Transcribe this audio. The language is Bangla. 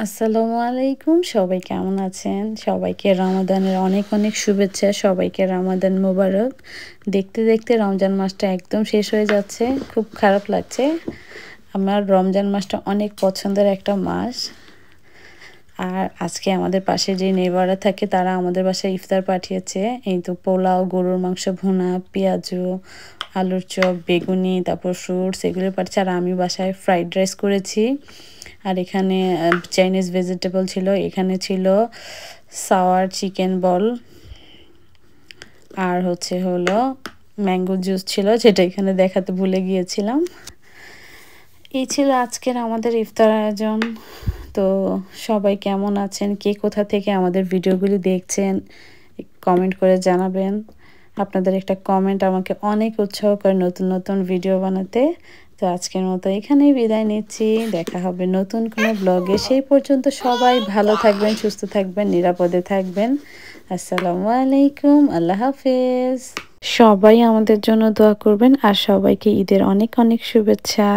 আসসালামু আলাইকুম, সবাই কেমন আছেন? সবাইকে রমাদানের অনেক অনেক শুভেচ্ছা। সবাইকে রমাদান মোবারক। দেখতে দেখতে রমজান মাসটা একদম শেষ হয়ে যাচ্ছে। খুব খারাপ লাগছে। আমার রমজান মাসটা অনেক পছন্দের একটা মাস। আর আজকে আমাদের পাশে যে নেবাররা থাকে তারা আমাদের বাসায় ইফতার পাঠিয়েছে। এই তো পোলাও, গরুর মাংস ভুনা, পেঁয়াজু, আলুর চপ, বেগুনি, তারপর ফ্রুটস এগুলো পাঠিয়েছে। আর আমি বাসায় ফ্রাইড রাইস করেছি। আর এখানে চাইনিজ ভেজিটেবল ছিল। এখানে ছিল সাওয়ার চিকেন বল, আর হলো ম্যাঙ্গো জুস ছিল, যেটা এখানে দেখাতে ভুলে গিয়েছিলাম। এই ছিল আজকের আমাদের ইফতার আয়োজন। তো সবাই কেমন আছেন, কে কোথা থেকে আমাদের ভিডিওগুলি দেখছেন, কমেন্ট করে জানাবেন। আপনাদের একটা কমেন্ট আমাকে অনেক উৎসাহ করে নতুন নতুন ভিডিও বানাতে। তো আজকের মতো এখানেই বিদায় নিচ্ছি। দেখা হবে নতুন কোনো ব্লগে। সেই পর্যন্ত সবাই ভালো থাকবেন, সুস্থ থাকবেন, নিরাপদে থাকবেন। আসসালামু আলাইকুম, আল্লাহ হাফেজ। সবাই আমাদের জন্য দোয়া করবেন আর সবাইকে ঈদের অনেক অনেক শুভেচ্ছা।